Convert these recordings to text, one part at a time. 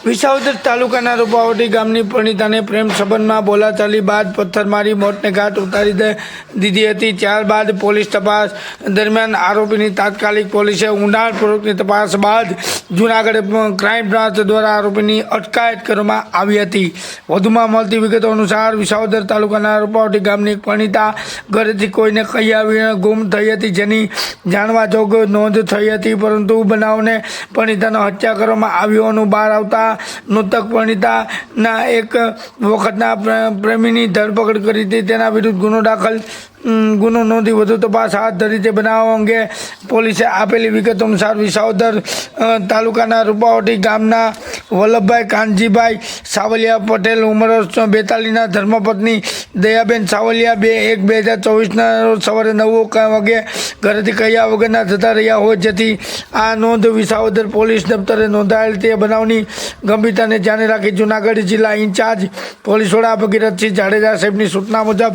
વિસાવદર તાલુકાના રૂપાવટી ગામની પરિણીતાને પ્રેમ સંબંધમાં બોલાચાલી બાદ પથ્થર મારી મોતને ઘાટ ઉતારી દીધી હતી। ત્યારબાદ પોલીસ તપાસ દરમિયાન આરોપીની તાત્કાલિક પોલીસે ઊંડાણપૂર્વકની તપાસ બાદ જૂનાગઢ ક્રાઇમ બ્રાન્ચ દ્વારા આરોપીની અટકાયત કરવામાં આવી હતી। વધુમાં મળતી વિગતો અનુસાર વિસાવદર તાલુકાના રૂપાવટી ગામની પરિણીતા ઘરેથી કોઈને કહ્યા વિના ગુમ થઈ હતી, જેની જાણવા જોગ નોંધ થઈ હતી, પરંતુ બનાવને પરિણીતાનો હત્યા કરવામાં આવી હોવાનું બહાર આવતા મૃતક પરિણીતાના એક વખતના પ્રેમીની ધરપકડ કરી હતી। તેના વિરુદ્ધ ગુનો નોંધી વધુ તપાસ હાથ ધરી છે। બનાવ અંગે પોલીસે આપેલી વિગતો અનુસાર વિસાવદર તાલુકાના રૂપાવટી ગામના વલ્લભભાઈ કાનજીભાઈ સાવલિયા પટેલ ઉંમર 42ના ધર્મપત્ની દયાબેન સાવલિયા 2/1/2024ના રોજ સવારે 9 વાગે ઘરેથી કહ્યા વગરના જતા રહ્યા હોય, જેથી આ નોંધ વિસાવદર પોલીસ દફતરે નોંધાયેલ તે બનાવની ગંભીરતાને ધ્યાને રાખી જૂનાગઢ જિલ્લા ઇન્ચાર્જ પોલીસ વડા ભગીરથસિંહ જાડેજા સાહેબની સૂચના મુજબ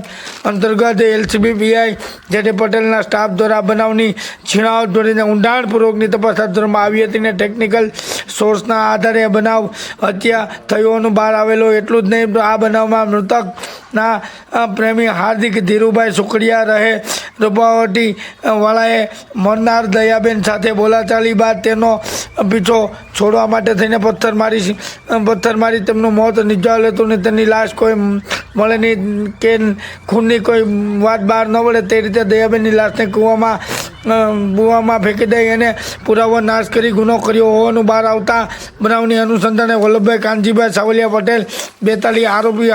અંતર્ગત એલસીબી પીઆઈ જે પટેલના સ્ટાફ દ્વારા બનાવની છીણાવટ ધોરીને ઊંડાણપૂર્વકની તપાસ હાથ ધરવામાં આવી હતી અને ટેકનિકલ સોર્સના આધારે બનાવ હત્યા થઈ હોવાનું બહાર આવેલો। એટલું જ નહીં, આ બનાવમાં મૃતકના પ્રેમી હાર્દિક ધીરુભાઈ સુખડિયા રહે રૂપાવટી વાળાએ મરનાર દયાબેન સાથે બોલાચાલી બાદ તેનો પીછો છોડવા માટે થઈને પથ્થર મારી તેમનું મોત નિપજાવેલ હતું અને તેની લાશ કોઈ મળે નહીં કે ખૂનની કોઈ વાત બહાર ન પડે તે રીતે દયાબેનની લાશને કૂવામાં ફેંકી દઈ અને પુરાવો નાશ કરી ગુનો કર્યો હોવાનું બહાર આવતા બનાવની અનુસંધાને વલ્લભભાઈ કાનજીભાઈ સાવલિયા પટેલ 42 આરોપી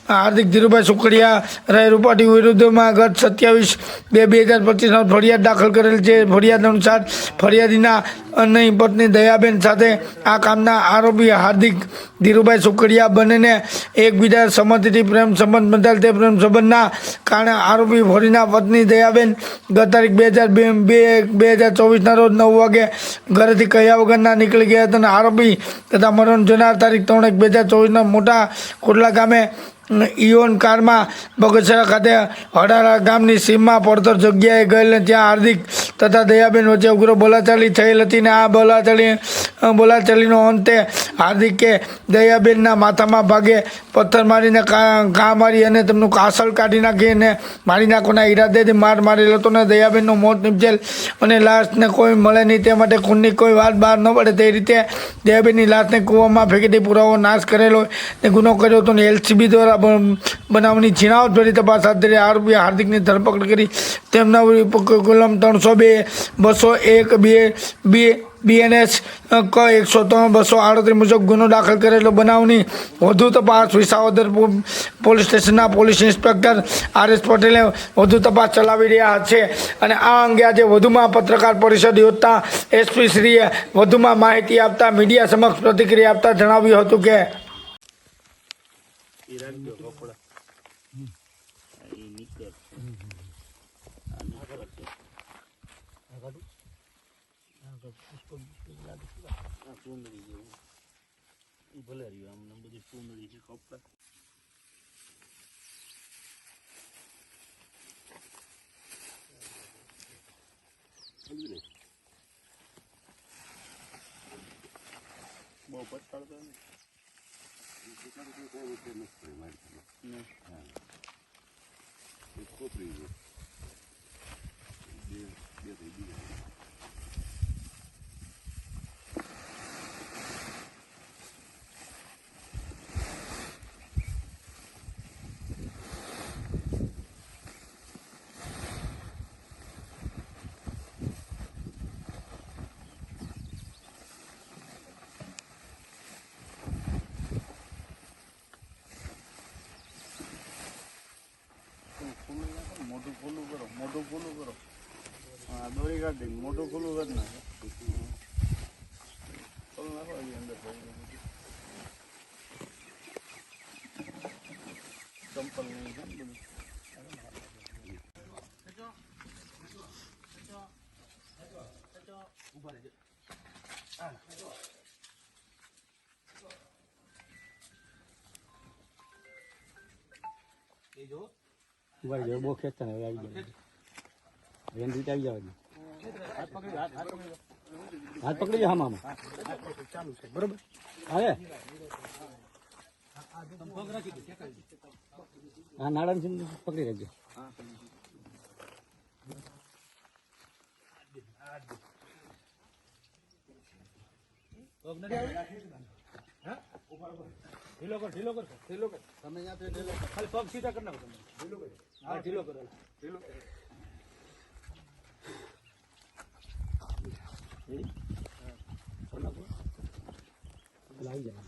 હાર્દિક ધીરુભાઈ સુખડિયા રહે રૂપાવટી વિરુદ્ધમાં ગત 27/2/2025 ફરિયાદ દાખલ કરેલ છે। ફરિયાદ અનુસાર ફરિયાદીના અન્ય પત્ની દયાબેન સાથે આ કામના આરોપી હાર્દિક ધીરુભાઈ સુખડિયા બંનેને એકબીજા સંમતિથી પ્રેમ સંબંધ બંધાયેલ। તે પ્રેમ સંબંધના કારણે આરોપી ફરીના પત્ની દયાબેન ગત તારીખ 2/2/2024ના રોજ 9 વાગે ઘરેથી કહ્યા વગરના નીકળી ગયા હતા અને આરોપી તથા મરણ જનાર તારીખ 3/1/2024ના મોટા કોટલા ગામે ઇયોન કારમાં બગસરા ખાતે હડારા ગામની સીમમાં પડતર જગ્યાએ ગયેલ, ત્યાં હાર્દિક તથા દયાબેન વચ્ચે ઉગ્ર બોલાચાલી થયેલ હતી અને આ બોલાચાલીનો અંતે હાર્દિકે દયાબેનના માથામાં ભાગે પથ્થર મારીને ઘા મારી અને તેમનું કાસળ કાઢી નાખી અને મારી નાખવાના ઈરાદેથી મારેલ હતો અને દયાબેનનું મોત નિપજેલ અને લાશને કોઈ મળે નહીં તે માટે ખૂનની કોઈ વાત બહાર ન પડે તે રીતે દયાબેનની લાશને કૂવામાં ફેંકી પુરાવો નાશ કરેલો ને ગુનો કર્યો હતો અને એલસીબી દ્વારા બનાવની છીણાવટ ભરી તપાસ હાથ ધરી આરોપી હાર્દિકની ધરપકડ કરી તેમના કલમ 302/201 BNS ક 103/238 મુજબ ગુનો દાખલ કરેલો। બનાવની વધુ તપાસ વિસાવદર પોલીસ સ્ટેશનના પોલીસ ઇન્સ્પેક્ટર RS પટેલે વધુ તપાસ ચલાવી રહ્યા છે અને આ અંગે આજે વધુમાં પત્રકાર પરિષદ યોજતા એસપી શ્રીએ વધુમાં માહિતી આપતા મીડિયા સમક્ષ પ્રતિક્રિયા આપતા જણાવ્યું હતું કે બહુ પછાડતો મોટું ખુલ્લું કરો હા દોરી કાઢી મોટું ખુલ્લું કરી નાખો ખોલું નાખો હજી અંદર ચંપલ નહીં છે ને બધું ઉભા જાવ બહુ ખેંચતા ને આવી જાય એની રીતે આવી જાવ હાથ પકડી જા આમાં ચાલુ છે બરોબર. આવે હા નાળા પકડી રાખજો. ઢીલો કર ઢીલો કર ઢીલો કર તમે ત્યાંથી ઢીલો કર ખાલી પગ સીધા કરી નાખો તમે ઢીલો કર હા ઢીલો કરો ઢીલો લાવી જાય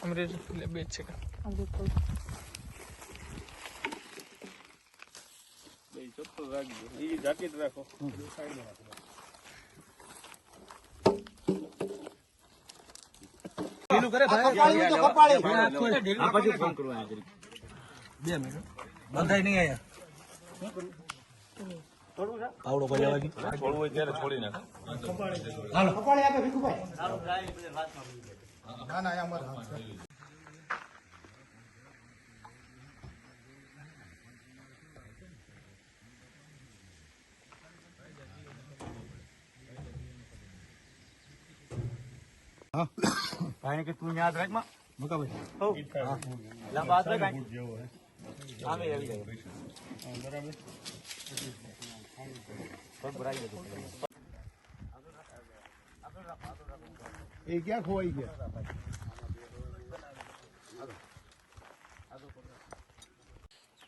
અમરેજ બે છે ચોખ્ખું રાખજો. એ જાકેટ રાખો. ઢીલું કરે ભાઈ આ પછી ફોન કરવાનો જરી 2 મિનિટ બંધાઈ નહીં આયા પાવડો કોઈ લેવા ગઈ છોડવું હોય ત્યારે છોડી નાખો. હાલો કપાળી આપે ભીખુભાઈ. ના ના અમાર કારણ કે તું યાદ રાખમાં મુકા ભાઈ લાંબા હાથ રાખ. આવે આવી જાય બરાબર. એ ક્યાં ખોવાઈ ગયા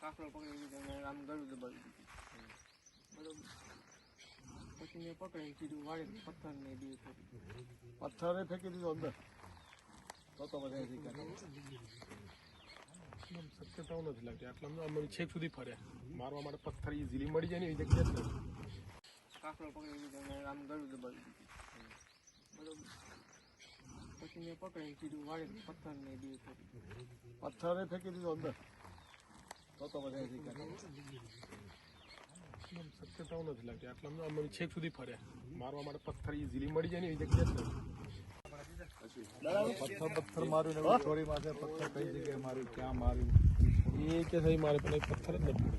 કાકડો પકડી લીધો અને આમ ગળું દબાવી દીધું બરોબર. પછી મેં પકડીને સીધું વાળી પથ્થર ને બે પથ્થરે ફેંકી દીધો અંદર તો બધા શક્યતાઓ નથી લાગતી આટલા મને છેક સુધી ફર્યા મારવા માટે પથ્થર ઇઝીલી મળી જાય ને એવી જગ્યા જ નથી. કાકડો પકડી લીધો અને આમ ગળું દબાવી દીધું બરોબર. પછી મેં પકડીને સીધું વાળી પથ્થર ને બે પથ્થરે ફેંકી દીધો અંદર તો બધા શક્યતાઓ નથી લાગતી આટલા મને છેક સુધી ફર્યા મારવા માટે પથ્થર ઇઝીલી મળી જાય ને એવી જગ્યા જ નથી. પથ્થર માર્યું ને ચોરી માથે પથ્થર કઈ જગ્યાએ માર્યું ક્યાં માર્યું એ કે સહી મારે પણ એક પથ્થર જ નથી.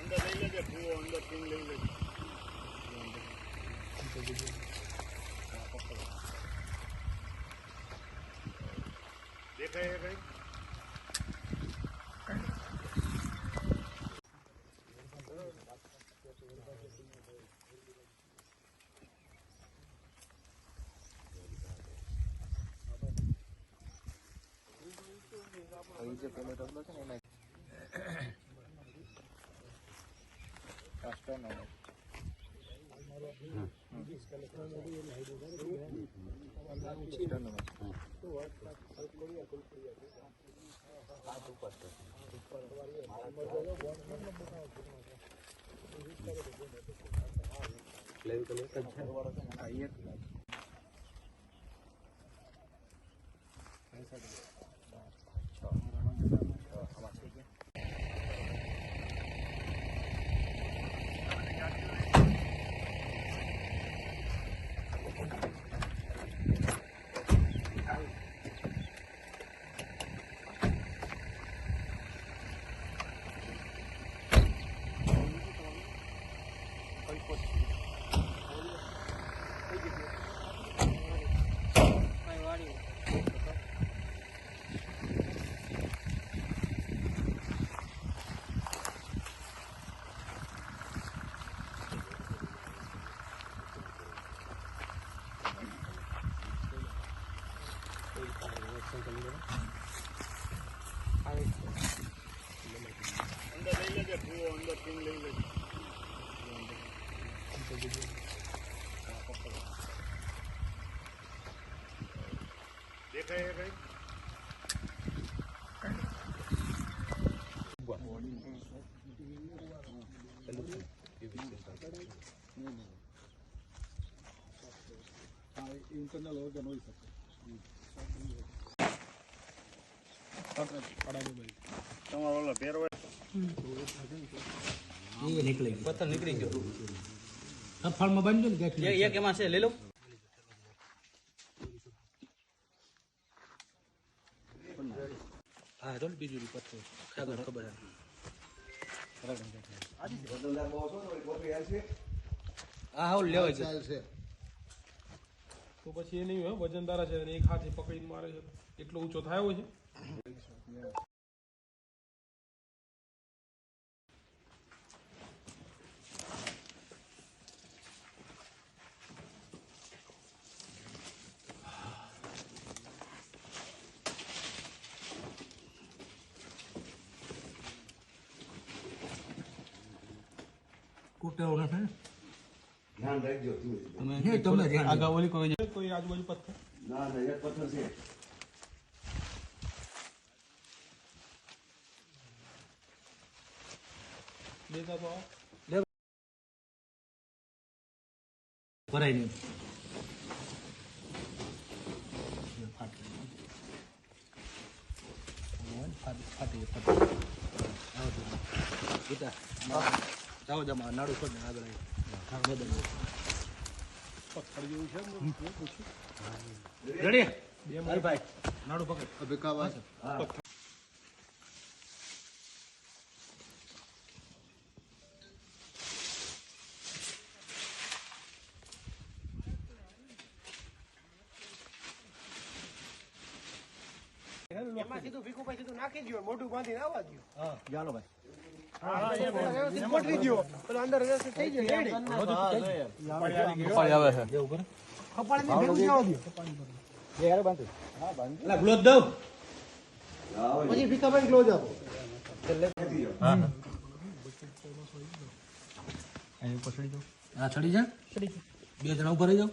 અંદર લઈ લેજે ભૂવો અંદર પિન લઈ લેજે દેખાય કઈ અંદર લઈ લેજે ભૂવો, અંદર ટીમ લઈ લેજે. દેખાય કઈ ઇન્ટરનલ ઓર્ગન હોઈ શકે. તમારો ઓલો પહેરવા પથ્થર નીકળી ગયો. ફાળમાં બાંધજો ને ગાંઠ. એક એમાં છે, લઈ લો. હા તો બીજું પથ્થર ખબર ખબર. હા હા લેવાય છે. તો પછી એ નહીં હોય વજનદારા છે અને એક હાથે પકડીને મારે છે એટલો ઊંચો થાય હોય છે. કુટેવો નથી. ધ્યાન રાખજો તમે આગા ઓલી કોઈ આજુબાજુ પથ્થર ના એક પથ્થર છે લેતા તો આવો. ભરાય નહીં. ફાટી જાઓ જમા નાડું છોડ ને આગળ પથ્થર જેવું છે ને, પૂછ્યું. રેડી ભાઈ નાડું પકડ. એમાં સીધું ભીખુભાઈ સીધું નાખી દો, મોઢું બાંધીને આવવા દો. ચાલો ભાઈ. વ્યવસ્થિત ગોઠવી દો, પેલો અંદર વ્યવસ્થિત થઈ જાય રેડી. કપાળને ભેગું જવા દો. ગ્લોવ દઉં. પછી ભીખાભાઈ ગ્લોઝ આપો. હા ચડી જા. બે જણા ઉપર રહી જાઓ.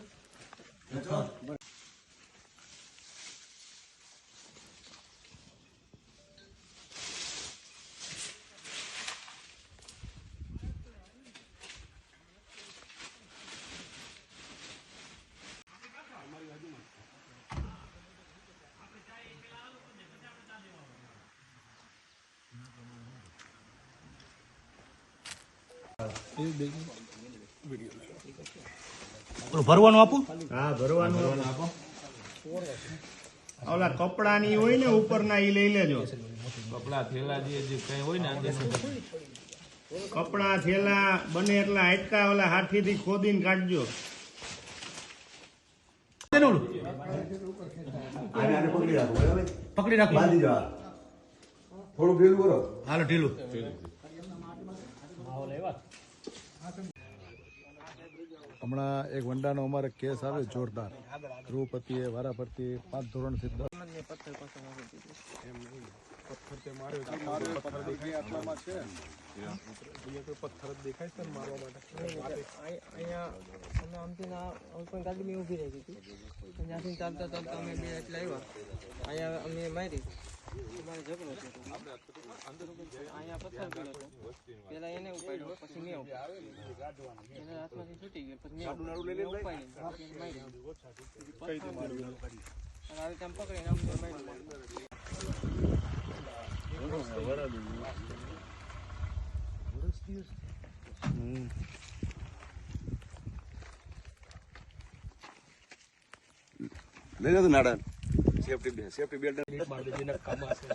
ભરવાનું આપું. હા ભરવાનું આપો. ઓલા કપડાની હોય ને ઉપરના ઈ લઈ લેજો. કપડા થેલા જે કઈ હોય ને કપડા થેલા બને એટલા હાડકા ઓલા હાથીથી ખોદીને કાઢજો. પકડી રાખો બરાબર પકડી રાખો. બાંધી દો થોડું ભેગું કરો હાલો ઢીલું. હમણાં એક વંડાનો અમારે કેસ આવે જોરદાર. ધ્રુવપતિએ વારાફરતી 5 ધોરણથી 10 પથ્થર તે માર્યો છે. પથ્થર દેખાય આટલામાં છે. અહીંયા કોઈ પથ્થર જ દેખાય છે ને મારવા માટે. અહીંયા અમે આમથી પણ ગાડી ઊભી રહી હતી. ત્યાંથી ચાલતા ચાલતા અમે બે એટલે આવ્યા. અહીંયા અમે મારી અમારે ઝઘડો થયો. અહીંયા પથ્થર પડ્યો હતો. પેલા એને ઉપાડ્યો, પછી મેં ઉપાડ્યો. એના હાથમાંથી છૂટી ગયો, પછી મેં ઉપાડી મારી. આવી તેમ પકડીને આમ મારી. લઈ લો નાડા સેફટી બેલ્ટ કામ હશે.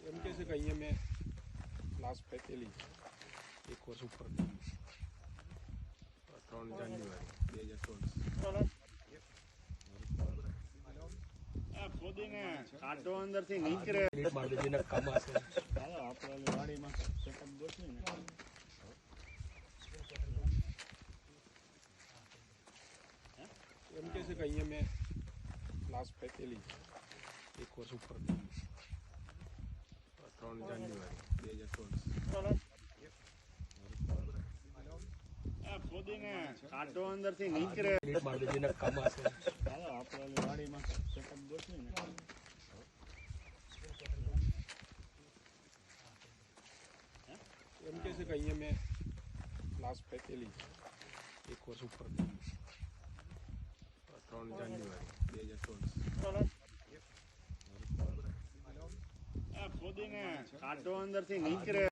એમ કે છે કે અહીંયા મેં લાશ ફેંકેલી 1 વર્ષ ઉપર 3 જાન્યુઆરી 2024. ખોદીને કાંટો અંદરથી નીકળે. કામ હશે. આપણે વાડીમાં સેટઅપ ગોઠવીને કે અહીંયા મેં લાશ ફેંકેલી છે 1 વર્ષ ઉપર 3 જાન્યુઆરી 2024 ખોદીને કાંટો અંદરથી નીકળે બાળજીના કામ હશે ચાલો આપણે વાડીમાં સેટઅપ ગોઠવી ને એમ કહે છે કે અહીંયા મેં લાશ ફેંકેલી છે 1 વર્ષ ઉપર 3 જાન્યુઆરી 2024 ખોદીને કાંટો અંદરથી નીકળે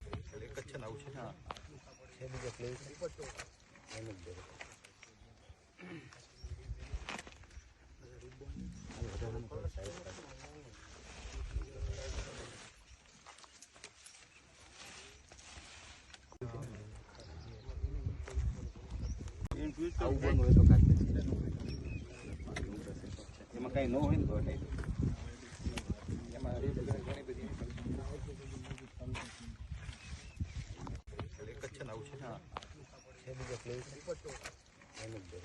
એમાં કઈ ન હોય ને તો એમાં ઘણી બધી એક જ છે ને આવું છે હા છે બીજા પ્લેસ એમ જ દે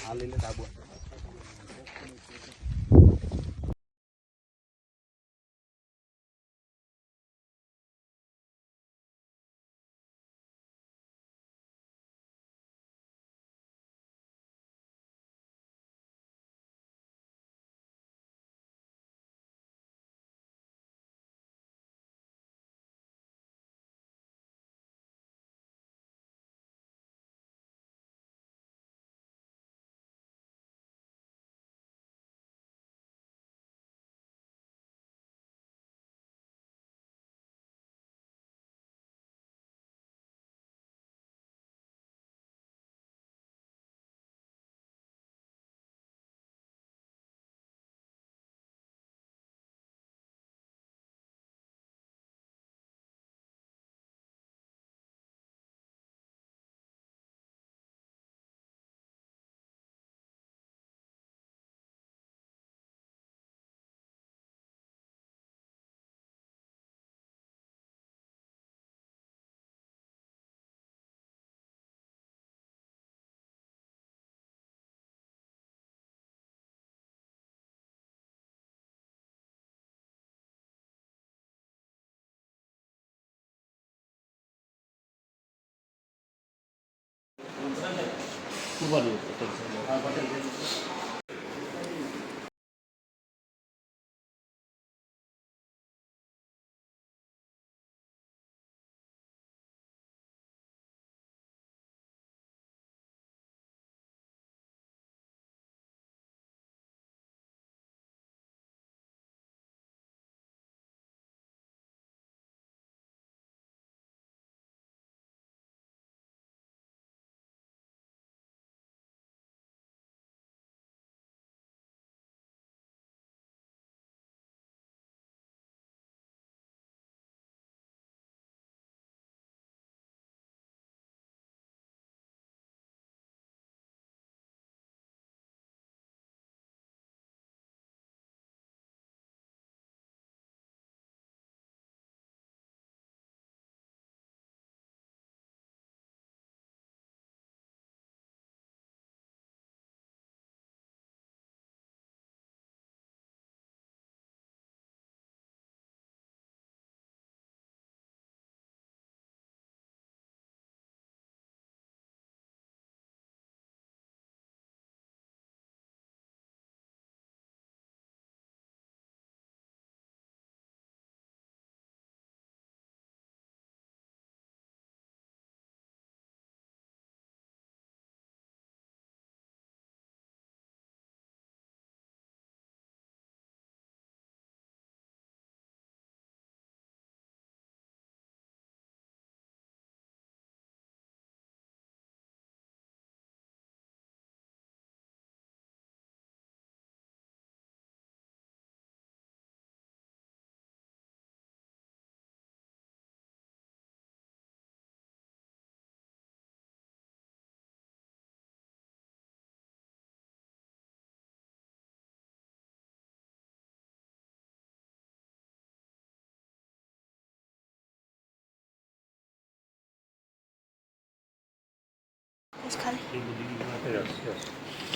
આ લઈને સાબુ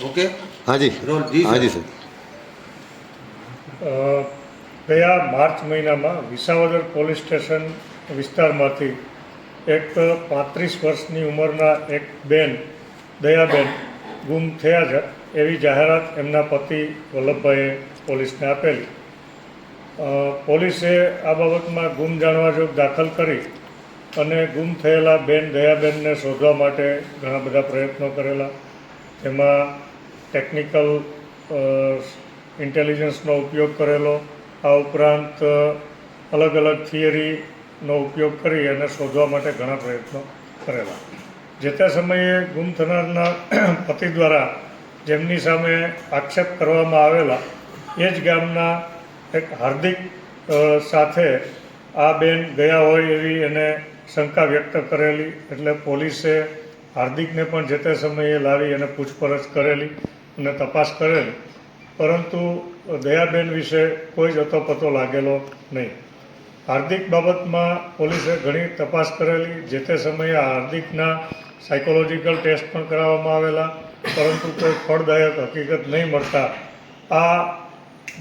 ઓકે હાજી હાજી સર. ગયા માર્ચ મહિનામાં વિસાવદર પોલીસ સ્ટેશન વિસ્તારમાંથી એક 35 વર્ષની ઉંમરના એક બેન દયાબેન ગુમ થયા છે એવી જાહેરાત એમના પતિ વલ્લભભાઈએ પોલીસને આપેલી. પોલીસે આ બાબતમાં ગુમ જાણવા જોગ દાખલ કરી અને ગુમ થયેલા બેન દયાબેનને શોધવા માટે ઘણા બધા પ્રયત્નો કરેલા. તેમાં ટેકનિકલ ઇન્ટેલિજન્સનો ઉપયોગ કરેલો. આ ઉપરાંત અલગ અલગ થિયરીનો ઉપયોગ કરી અને શોધવા માટે ઘણા પ્રયત્નો કરેલા. જે તે સમયે ગુમ થનારના પતિ દ્વારા જેમની સામે આક્ષેપ કરવામાં આવેલા એ જ ગામના એક હાર્દિક સાથે આ બેન ગયા હોય એવી એને શંકા વ્યક્ત કરેલી. એટલે પોલીસે હાર્દિકને પણ જે તે સમયે લાવી અને પૂછપરછ કરેલી અને તપાસ કરેલી, પરંતુ દયાબેન વિશે કોઈ જ અતોપતો લાગેલો નહીં. હાર્દિક બાબતમાં પોલીસે ઘણી તપાસ કરેલી. જે તે સમયે હાર્દિકના સાયકોલોજીકલ ટેસ્ટ પણ કરાવવામાં આવેલા, પરંતુ કોઈ ફળદાયક હકીકત નહીં મળતા આ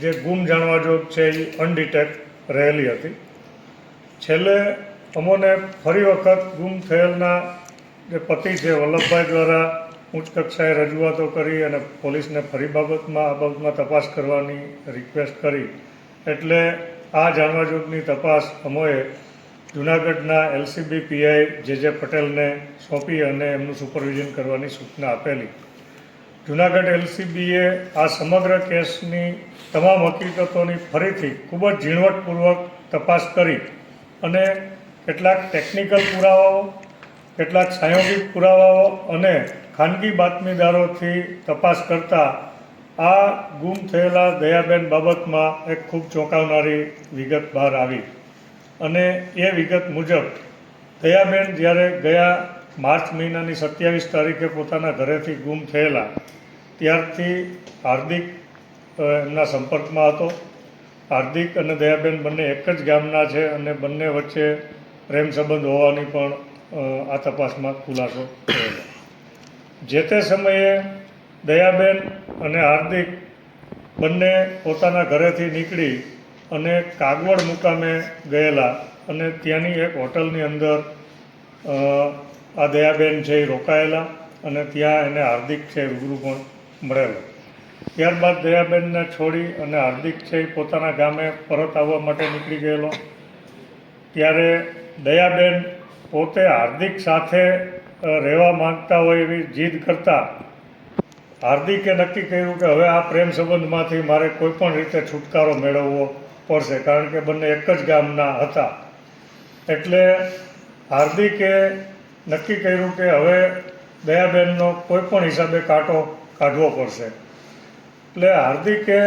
જે ગુમ જાણવા જોગ છે એ અનડિટેક્ટ રહેલી હતી. છેલ્લે અમોને ફરી વખત ગુમ થયેલના જે પતિ છે વલ્લભભાઈ દ્વારા ઉચ્ચ કક્ષાએ રજૂઆતો કરી અને પોલીસને ફરી આ બાબતમાં તપાસ કરવાની રિક્વેસ્ટ કરી. એટલે આ જાણવા જોગની તપાસ અમોએ જૂનાગઢના એલસીબી પીઆઈ જે પટેલને સોંપી અને એમનું સુપરવિઝન કરવાની સૂચના આપેલી. જૂનાગઢ એલસીબીએ આ સમગ્ર કેસની તમામ હકીકતોની ફરીથી ખૂબ જ ઝીણવટપૂર્વક તપાસ કરી અને કેટલાક ટેકનિકલ પુરાવાઓ, કેટલાક સાયોગિક પુરાવાઓ અને ખાનગી બાતમીદારોથી તપાસ કરતાં આ ગુમ થયેલા દયાબેન બાબતમાં એક ખૂબ ચોંકાવનારી વિગત બહાર આવી. અને એ વિગત મુજબ દયાબેન જ્યારે ગયા માર્ચ મહિનાની 27 તારીખે પોતાના ઘરેથી ગુમ થયેલા ત્યારથી હાર્દિક એમના સંપર્કમાં હતો. હાર્દિક અને દયાબેન બંને એક જ ગામના છે અને બંને વચ્ચે પ્રેમ સંબંધ હોવાની પણ આ તપાસમાં ખુલાસો થયેલો. જે તે સમયે દયાબેન અને હાર્દિક બંને પોતાના ઘરેથી નીકળી અને કાગવડ મુકામે ગયેલા અને ત્યાંની એક હોટલની અંદર આ દયાબેન છે એ રોકાયેલા અને ત્યાં એને હાર્દિક છે રૂબરૂ પણ મળેલો. ત્યારબાદ દયાબેનને છોડી અને હાર્દિક છે એ પોતાના ગામે પરત આવવા માટે નીકળી ગયેલો. ત્યારે દયાબેન પોતે હાર્દિક સાથે રહેવા માંગતા હોય એવી જીદ કરતા હાર્દિકે નક્કી કર્યું કે હવે આ પ્રેમ સંબંધમાંથી મારે કોઈ પણ રીતે છુટકારો મેળવવો પડશે, કારણ કે બંને એક જ ગામના હતા. એટલે હાર્દિકે નક્કી કર્યું કે હવે દયાબેનનો કોઈ પણ હિસાબે કાંટો કાઢવો પડશે. એટલે હાર્દિકે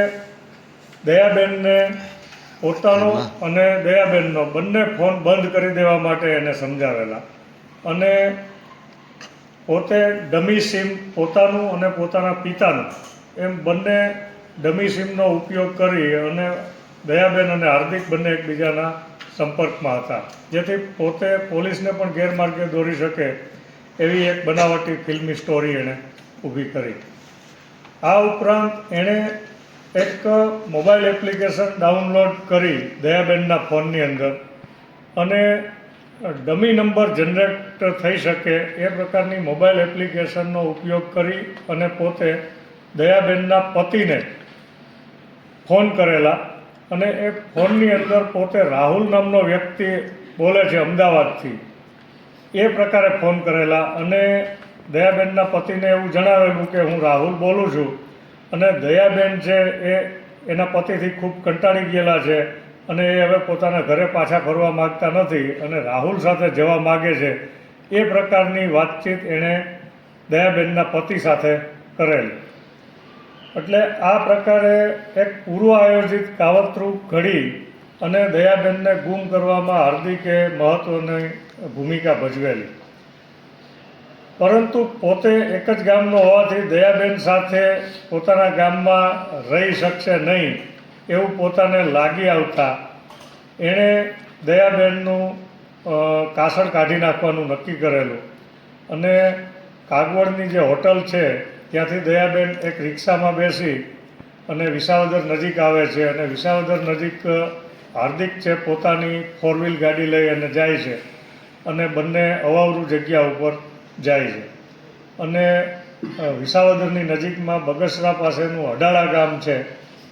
દયાબેનને પોતાનો અને દયાબેનનો બંને ફોન બંધ કરી દેવા માટે એને સમજાવેલા અને પોતે ડમી સિમ પોતાનું અને પોતાના પિતાનું એમ બંને ડમી સિમનો ઉપયોગ કરી અને દયાબેન અને હાર્દિક બંને એકબીજાના સંપર્કમાં હતા, જેથી પોતે પોલીસને પણ ગેરમાર્ગે દોરી શકે એવી એક બનાવટી ફિલ્મી સ્ટોરી એણે ઊભી કરી. આ ઉપરાંત એણે એક મોબાઈલ એપ્લિકેશન ડાઉનલોડ કરી દયાબેનના ફોનની અંદર અને ડમી નંબર જનરેટ થઈ શકે એ પ્રકારની મોબાઈલ એપ્લિકેશનનો ઉપયોગ કરી અને પોતે દયાબેનના પતિને ફોન કરેલા અને એ ફોનની અંદર પોતે રાહુલ નામનો વ્યક્તિ બોલે છે અમદાવાદથી, એ પ્રકારે ફોન કરેલા અને દયાબેનના પતિને એવું જણાવેલું કે હું રાહુલ બોલું છું અને દયાબેન છે એ એના પતિથી ખૂબ કંટાળી ગયેલા છે અને એ હવે પોતાના ઘરે પાછા ફરવા માગતા નથી અને રાહુલ સાથે જવા માગે છે. એ પ્રકારની વાતચીત એણે દયાબેનના પતિ સાથે કરેલી. એટલે આ પ્રકારે એક પૂર્વ આયોજિત કાવતરું ઘડી અને દયાબેનને ગુમ કરવામાં હાર્દિકે મહત્ત્વની ભૂમિકા ભજવેલી. પરંતુ પોતે એક જ ગામનો હોવાથી દયાબેન સાથે પોતાના ગામમાં રહી શકશે નહીં એવું પોતાને લાગી આવતા એણે દયાબેનનું કાસળ કાઢી નાખવાનું નક્કી કરેલું અને કાગવડની જે હોટલ છે ત્યાંથી દયાબેન એક રિક્ષામાં બેસી અને વિસાવદર નજીક આવે છે અને વિસાવદર નજીક હાર્દિક છે પોતાની 4-વ્હીલ ગાડી લઈ અને જાય છે અને બંને અવાવરું જગ્યા ઉપર જાય છે અને વિસાવદરની નજીકમાં બગસરા પાસેનું અડાળા ગામ છે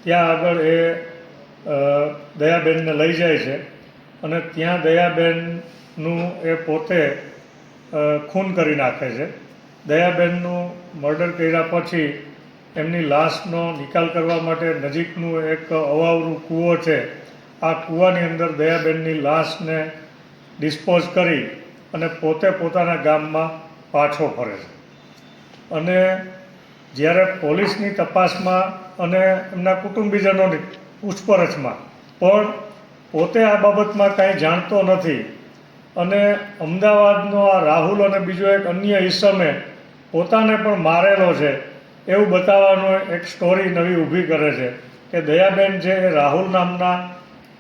ત્યાં આગળ એ દયાબેનને લઈ જાય છે અને ત્યાં દયાબેનનું એ પોતે ખૂન કરી નાખે છે. દયાબેનનું મર્ડર કર્યા પછી એમની લાશનો નિકાલ કરવા માટે નજીકનું એક અવાવરું કૂવો છે. આ કૂવાની અંદર દયાબેનની લાશને ડિસ્પોઝ કરી અને પોતે પોતાના ગામમાં પાછો ફરે છે. અને જ્યારે પોલીસની તપાસમાં અને એમના કુટુંબીજનોની પૂછપરછમાં પણ પોતે આ બાબતમાં કાંઈ જાણતો નથી અને અમદાવાદનો આ રાહુલ અને બીજો એક અન્ય ઈસમે પોતાને પણ મારેલો છે એવું બતાવવાનો એક સ્ટોરી નવી ઊભી કરે છે કે દયાબેન છે એ રાહુલ નામના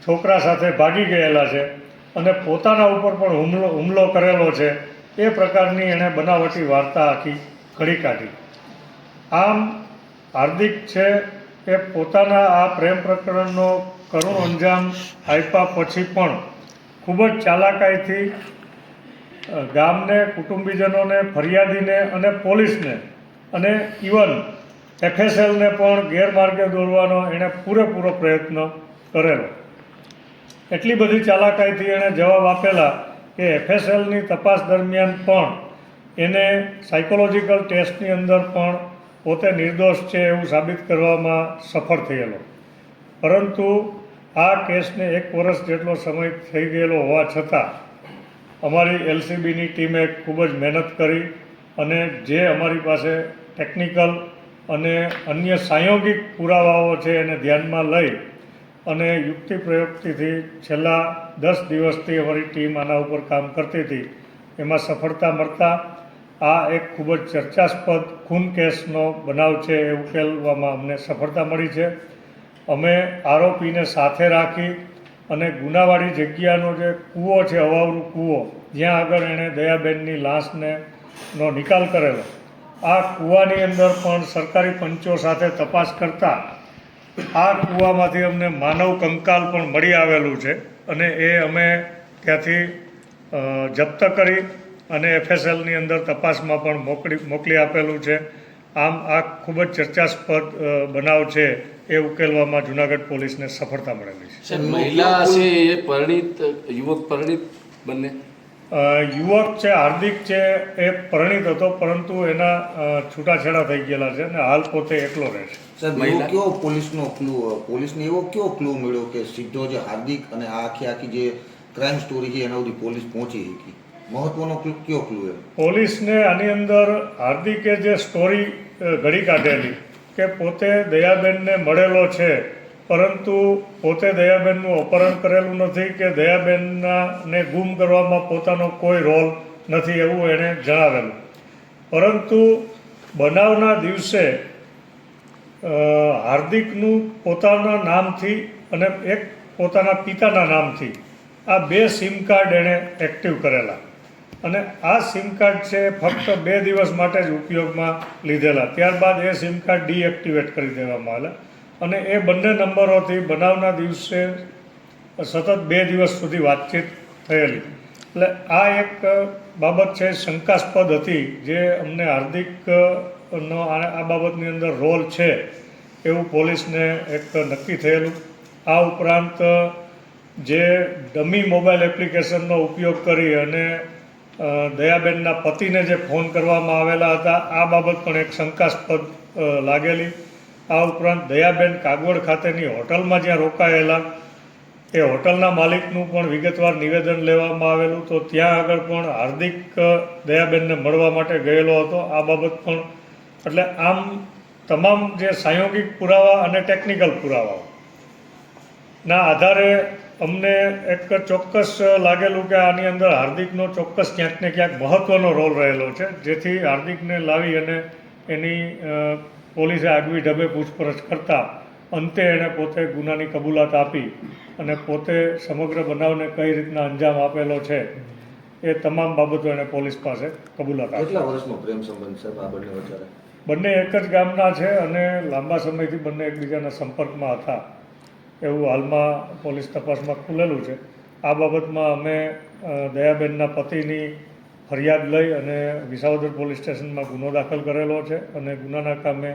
છોકરા સાથે ભાગી ગયેલા છે અને પોતાના ઉપર પણ હુમલો કરેલો છે. એ પ્રકારની એણે બનાવટી વાર્તા આખી ઘડી કાઢી. આમ હાર્દિક છે એ પોતાના આ પ્રેમ પ્રકરણનો કરુણ અંજામ આપ્યા પછી પણ ખૂબ જ ચાલાકાઈથી ગામને, કુટુંબીજનોને, ફરિયાદીને અને પોલીસને અને ઇવન FSLને પણ ગેરમાર્ગે દોરવાનો એણે પૂરેપૂરો પ્રયત્ન કરેલો. એટલી બધી ચાલાકાઈથી એણે જવાબ આપેલા કે FSLની તપાસ દરમિયાન પણ એને સાયકોલોજીકલ ટેસ્ટની અંદર પણ પોતે નિર્દોષ છે એવું સાબિત કરવામાં સફળ થયેલો. પરંતુ આ કેસને 1 વર્ષ જેટલો સમય થઈ ગયેલો હોવા છતાં અમારી LCBની ટીમે ખૂબ જ મહેનત કરી અને જે અમારી પાસે ટેકનિકલ અને અન્ય સાંયોગિક પુરાવાઓ છે એને ધ્યાનમાં લઈ અને યુક્તિ પ્રયુક્તિથી છેલ્લા 10 દિવસથી અમારી ટીમ આના ઉપર કામ કરતી હતી. એમાં સફળતા મળતા આ એક ખૂબ જ ચર્ચાસ્પદ ખૂન કેસનો બનાવ છે એ ઉકેલવામાં અમને સફળતા મળી છે. અમે આરોપીને સાથે રાખી અને ગુનાવાળી જગ્યાનો જે કૂવો છે, અવાવરું કૂવો, જ્યાં આગળ એણે દયાબેનની લાશનો નિકાલ કરેલો, આ કૂવાની અંદર પણ સરકારી પંચો સાથે તપાસ કરતા આ કૂવામાંથી અમને માનવ કંકાલ પણ મળી આવેલું છે અને એ અમે ત્યાંથી જપ્ત કરી અને FSLની અંદર તપાસમાં પણ મોકલી આપેલું છે. આમ આ ખૂબ જ ચર્ચાસ્પદ બનાવ છે એ ઉકેલવામાં જુનાગઢ પોલીસને સફળતા મળેલી છે. મહિલા છે એ પરિણીત, યુવક પરિણીત બંને? યુવક છે હાર્દિક છે એ પરિણીત હતો પરંતુ એના છૂટાછેડા થઈ ગયેલા છે અને હાલ પોતે એકલો રહે છે. સાહેબ, એવો કયો પોલીસને એવો કયો ક્લુ મળ્યો કે સીધો જે હાર્દિક અને આ આખી જે ક્રાઇમ સ્ટોરી છે એના સુધી પોલીસ પહોંચી હતી? મહત્વનો કયો ક્લુ એમ? પોલીસને આની અંદર હાર્દિકે જે સ્ટોરી ઘડી કાઢેલી કે પોતે દયાબેનને મળેલો છે પરંતુ પોતે દયાબેનનું અપહરણ કરેલું નથી કે દયાબેનને ગુમ કરવામાં પોતાનો કોઈ રોલ નથી એવું એણે જણાવેલું. પરંતુ બનાવના દિવસે હાર્દિકનું પોતાના નામથી અને એક પોતાના પિતાના નામથી આ 2 સિમ કાર્ડ એણે એક્ટિવ કરેલા અને આ સિમ કાર્ડ છે ફક્ત 2 દિવસ માટે જ ઉપયોગમાં લીધેલા. ત્યારબાદ એ સિમ કાર્ડ ડીએક્ટિવેટ કરી દેવામાં આવેલા અને એ બંને નંબરોથી બનાવના દિવસે સતત 2 દિવસ સુધી વાતચીત થયેલી. એટલે આ એક બાબત છે શંકાસ્પદ હતી જે અમને હાર્દિકનો આ બાબતની અંદર રોલ છે એવું પોલીસને એક નક્કી થયેલું. આ ઉપરાંત જે ડમી મોબાઈલ એપ્લિકેશનનો ઉપયોગ કરી અને દયાબેનના પતિને જે ફોન કરવામાં આવેલા હતા આ બાબત પણ એક શંકાસ્પદ લાગેલી. આ ઉપરાંત દયાબેન કાગવડ ખાતેની હોટલમાં જ્યાં રોકાયેલા એ હોટલના માલિકનું પણ વિગતવાર નિવેદન લેવામાં આવેલું તો ત્યાં આગળ પણ હાર્દિક દયાબેનને મળવા માટે ગયેલો હતો. આ બાબત પણ એટલે આમ તમામ જે સાંયોગિક પુરાવા અને ટેકનિકલ પુરાવાઓના આધારે અમને એક ચોક્કસ લાગેલું કે આની અંદર હાર્દિકનો ચોક્કસ ક્યાંક ને ક્યાંક મહત્ત્વનો રોલ રહેલો છે જેથી હાર્દિકને લાવી અને એની પોલીસે આગવી ઢબે પૂછપરછ કરતાં અંતે એણે પોતે ગુનાની કબૂલાત આપી અને પોતે સમગ્ર બનાવને કઈ રીતના અંજામ આપેલો છે એ તમામ બાબતો એને પોલીસ પાસે કબૂલાત આપી. કેટલા વર્ષનો પ્રેમ સંબંધ સાહેબ આ બંને વચ્ચે? બંને એક જ ગામના છે અને લાંબા સમયથી બંને એકબીજાના સંપર્કમાં હતા એવું હાલમાં પોલીસ તપાસમાં ખુલેલું છે. આ બાબતમાં અમે દયાબેનના પતિની ફરિયાદ લઈ અને વિસાવદર પોલીસ સ્ટેશનમાં ગુનો દાખલ કરેલો છે અને ગુનાના કામે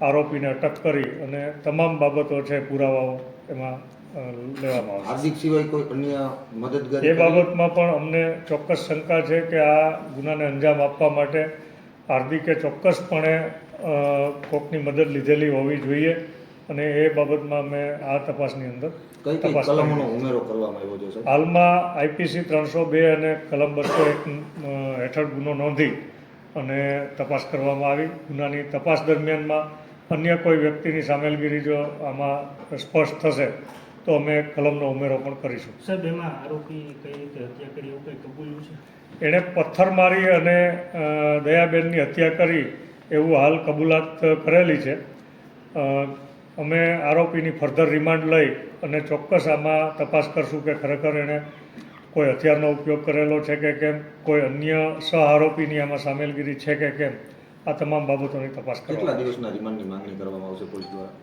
આરોપીને અટક કરી અને તમામ બાબતો છે પુરાવાઓ એમાં લેવામાં આવશે. હાર્દિક સિવાય કોઈ અન્ય મદદગાર એ બાબતમાં પણ અમને ચોક્કસ શંકા છે કે આ ગુનાને અંજામ આપવા માટે હાર્દિકે ચોક્કસપણે કોકની મદદ લીધેલી હોવી જોઈએ અને એ બાબતમાં અમે આ તપાસની અંદર તપાસ કલમોનો ઉમેરો કરવામાં આવ્યો છે? હાલમાં આઈપીસી 302 અને કલમ 201 હેઠળ ગુનો નોંધી અને તપાસ કરવામાં આવી. ગુનાની તપાસ દરમિયાનમાં અન્ય કોઈ વ્યક્તિની સામેલગીરી જો આમાં સ્પષ્ટ થશે તો અમે કલમનો ઉમેરો પણ કરીશું. સાહેબ, એમાં આરોપી કઈ રીતે હત્યા કરી એવું કંઈ કબૂલ્યું છે? એણે પથ્થર મારી અને દયાબેનની હત્યા કરી એવું હાલ કબૂલાત કરેલી છે. અમે આરોપીની ફર્ધર રિમાન્ડ લઈ અને ચોક્કસ આમાં તપાસ કરશું કે ખરેખર એણે કોઈ હથિયારનો ઉપયોગ કરેલો છે કે કેમ, કોઈ અન્ય સહ આરોપીની આમાં સામેલગીરી છે કે કેમ, આ તમામ બાબતોની તપાસ કેટલા કરવામાં દિવસના રિમાન્ડની માંગણી કરવામાં આવશે પોલીસ દ્વારા?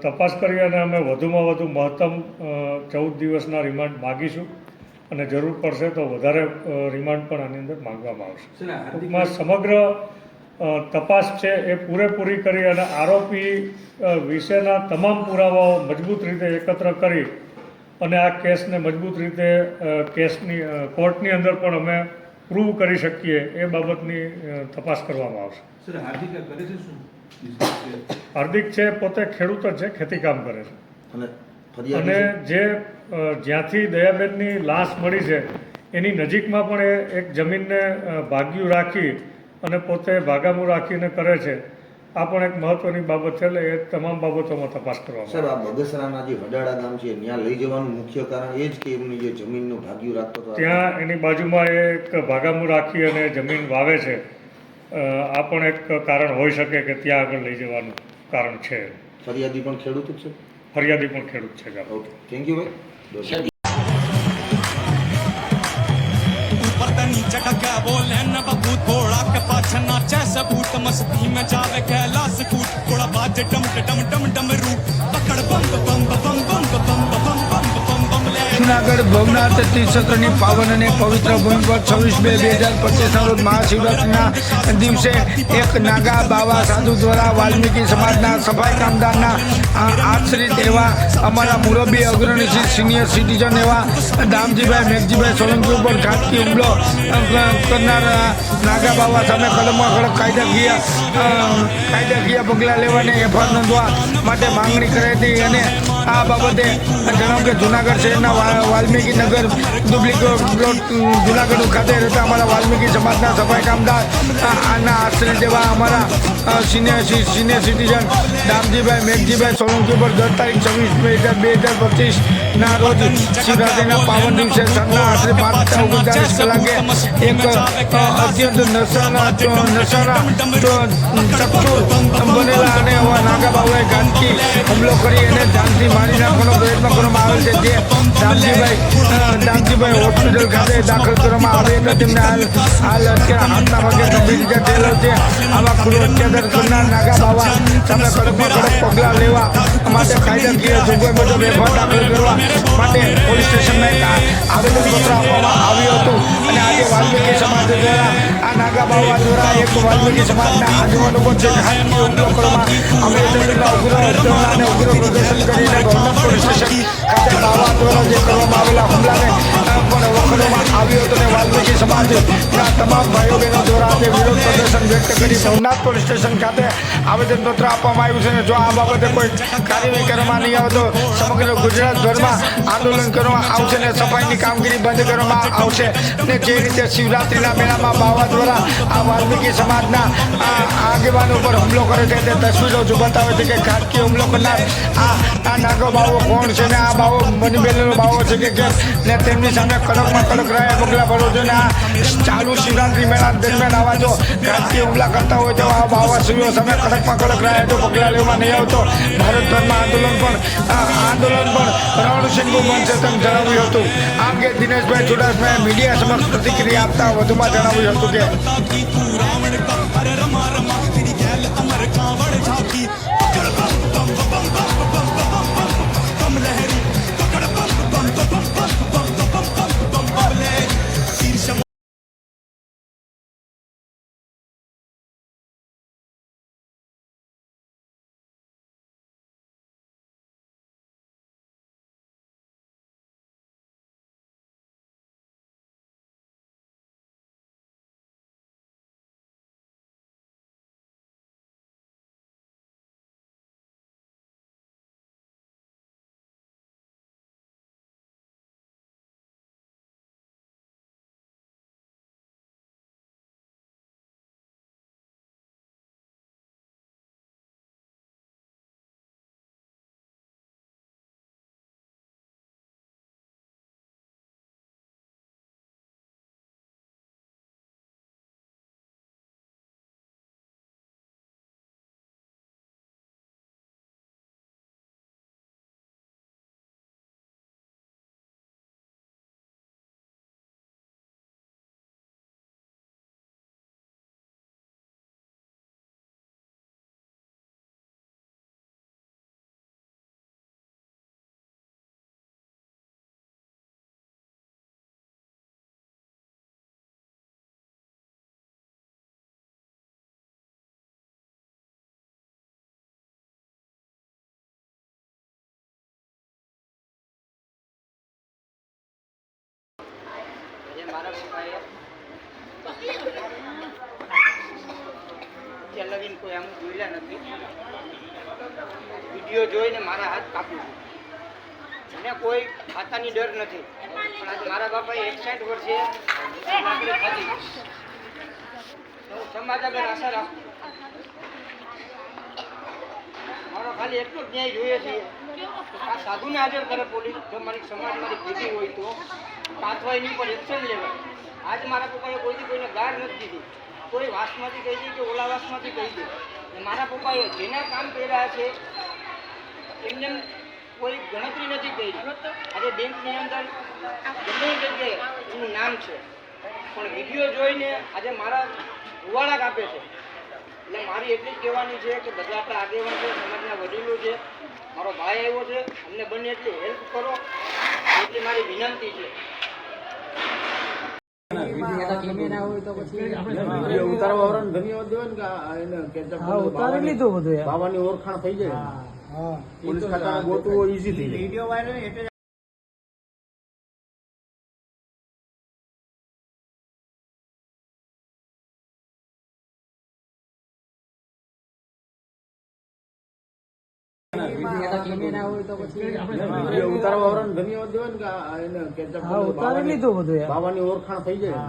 તપાસ કરી અને અમે વધુમાં વધુ મહત્તમ 14 દિવસના રિમાન્ડ માગીશું અને જરૂર પડશે તો વધારે રિમાન્ડ પણ આની અંદર માંગવામાં આવશે. ટૂંકમાં સમગ્ર તપાસ છે એ પૂરેપૂરી કરી અને આરોપી વિશેના તમામ પુરાવાઓ મજબૂત રીતે એકત્ર કરી અને આ કેસને મજબૂત રીતે કેસની કોર્ટની અંદર પણ અમે પ્રૂવ કરી શકીએ એ બાબતની તપાસ કરવામાં આવશે. હાર્દિક છે પોતે ખેડૂત જ છે, ખેતીકામ કરે છે અને જે જ્યાંથી દયાબેનની લાશ મળી છે એની નજીકમાં પણ એ એક જમીનને ભાગ્યું રાખી અને પોતે ભાગામું રાખીને કરે છે. આ પણ એક મહત્વની બાબત છે. એટલે એ તમામ બાબતોમાં તપાસ કરવામાં સાહેબ, આ બગસરાના જે વડાળા ગામ છે ત્યાં લઈ જવાનું મુખ્ય કારણ એ જ કે એમની જે જમીનનું ભાગ્યું રાખતો હતો, ત્યાં એની બાજુમાં એક ભાગામું રાખી અને જમીન વાવે છે. આ પણ એક કારણ હોઈ શકે કે ત્યાં આગળ લઈ જવાનું કારણ છે. ફરિયાદી પણ ખેડૂત જ છે? ફરિયાદી પણ ખેડૂત છે. ઓકે, થેન્ક યુ ભાઈ. चढ़ बोले न बबू थोड़ा के पाछ नाचे सबूत मस्ती में जावे कैलाश कूट थोड़ा बाज डम डम डम डम रूट पकड़ बम बम बम बम बम बम बम बम बम ले. જૂનાગઢ ભવનાથ તીર્થક્ષેત્રની પાવન અને પવિત્ર ભૂમિ પર 26/2/2025 રોજ મહાશિવરાત્રિના દિવસે એક નાગા બાવા સાધુ દ્વારા વાલ્મીકી સમાજના સફાઈ કામદારના આશ્રિત એવા અમારા મુરબ્બી અગ્રણી સિનિયર સિટીઝન એવા દામજીભાઈ મેઘજીભાઈ સોલંકી ઉપર ઘાતકી હુમલો કરનાર નાગા બાવા સામે કલમમાં કડક કાયદાકીય પગલાં લેવાની એફઆઈઆર નોંધવા માટે માંગણી કરી હતી અને આ બાબતે જણાવ્યું કે જૂનાગઢ શહેરના વાલ્મીકી નગર ડુપ્લિકેટ પ્લોટ જૂનાગઢ ખાતે રહેતા અમારા વાલ્મીકી સમાજના સફાઈ કામદાર આના આશ્રિત જેવા અમારા સિનિયર સિટીઝન દામજીભાઈ મેઘજીભાઈ સોલંકી પર 10 તારીખ 26/2/2025 રોજ શિવરાત્રિના પાવન દિવસે સાંજના આશરે 5:39 કલાકે એક અત્યંત નશાના બનેલા અને નાગા બાવાએ ઘાતકી હુમલો કરી અને જાનથી મારી નાખવાનો પ્રયત્ન કરવામાં આવેલ છે. જે દામજીભાઈ હોસ્પિટલ ખાતે દાખલ કરવામાં આવે તો તેમને હાલ અત્યારે હાથના ભાગે ગંભીર રીતે થયેલો છે. આવા ક્રૂર અત્યાચાર કરનાર નાગા બાવા સામે કડકમાં કડક પગલાં લેવા માટે કાયદાકીય જોગવાઈ મુજબ એફઆઈઆર દાખલ કરવા માટે પોલીસ સ્ટેશનમાં એક આવેદનપત્ર આપવામાં આવ્યું હતું અને આજે વાલ્મીકી સમાજ દ્વારા આ નાગા બાવા દ્વારા એક વાલ્મીકી સમાજના આગેવાનો પર જે ઘાતકી હુમલો કરવામાં ઉગ્ર અને ઉગ્ર પ્રદર્શન કરીને ભવનાથ પોલીસ સ્ટેશન ખાતે બાવા દ્વારા જે કરવામાં આવેલા હુમલાને પણ વખોડવામાં આવ્યો હતો અને વાલ્મીકી સમાજના તમામ ભાઈઓ બહેનો દ્વારા આજે વિરોધ પ્રદર્શન વ્યક્ત કરી ભવનાથ પોલીસ સ્ટેશન ખાતે આવેદનપત્ર આપવામાં આવ્યું છે અને જો આ બાબતે કોઈ કાર્યવાહી કરવામાં નહીં આવે તો સમગ્ર ગુજરાતભરમાં આંદોલન કરવામાં આવશે અને સફાઈની કામગીરી બંધ કરવામાં આવશે. અને જે રીતે શિવરાત્રિના મેળામાં બાવા દ્વારા આ વાલ્મીકી સમાજના આગેવાનો પર હુમલો કરે છે તે તસવીરો જો બતાવે છે કે ઘાતકી હુમલો કરનાર આ નાગો બાવો કોણ છે ને આ બાવો મનીબેનનો બાવો છે કે કેમ ને તેમની સામે કડકમાં કડક રહ્યા પગલાં ભરવો જોઈએ. ચાલુ શિવરાત્રી મેળા દરમિયાન આવા જો ઘાતકીય હુમલા કરતા હોય તો આ ભાવાશ્રીઓ સામે કડકમાં કડક રહ્યા તો પગલાં લેવા નહીં આવતો ભારતભરમાં આંદોલન પણ રણસિંહનું બનશે તેમ જણાવ્યું હતું. આ અંગે દિનેશભાઈ ચુડાસમાએ મીડિયા સમક્ષ પ્રતિક્રિયા આપતા વધુમાં જણાવ્યું હતું કે रावण का अरे रमा रमा तेरी गैल अमर कांवड़ झाकी पकड़ बम बम बम बम बम बम बम बम लहरी पकड़ बम बम बम बम बम बम बम बम ले शीर्ष મારા પપ્પાએ ત્યાં લગીને કોઈ આમ જોયેલા નથી. વિડીયો જોઈને મારા હાથ કાપી દીધા. મને કોઈ ખાતાની ડર નથી, પણ આજે મારા બાપાએ 61 વર્ષે નોકરી ખાધી. હું સમાજ આગળ આશા રાખું. મારો ખાલી એટલો જ ન્યાય જોઈએ છે આ સાધુને હાજર કરે પોલીસ. જો મારી સમાજ મારી ભેગી હોય તો કાથવાઈની પર એક્શન લેવાય. આજ મારા પપ્પાએ કોઈથી કોઈને ગાળ નથી દીધી. કોઈ વાસમાંથી કહી દે કે ઓલા વાસમાંથી કહી દે. મારા પપ્પાએ જેના કામ કર્યા છે એમને કોઈ ગણતરી નથી કરી. આજે બેંકની અંદર ગમે જગ્યાએ એનું નામ છે, પણ વિડીયો જોઈને આજે મારા રૂવાડા કાપે છે. એટલે મારી એટલી જ કહેવાની છે કે બધા આપણા આગેવાન છે, સમાજના વડીલો છે, મારો ભાઈ આવ્યો છે, અમને બને એટલી હેલ્પ કરો એટલી મારી વિનંતી છે. ઉતારી લીધું બધું બાવાની ઓળખાણ થઈ જાય, પોલીસ ખાતાનું ગોતવું ઈઝી થઈ જાય. ઉતારી લીધું બધું બાવાની ઓળખાણ થઈ જાય,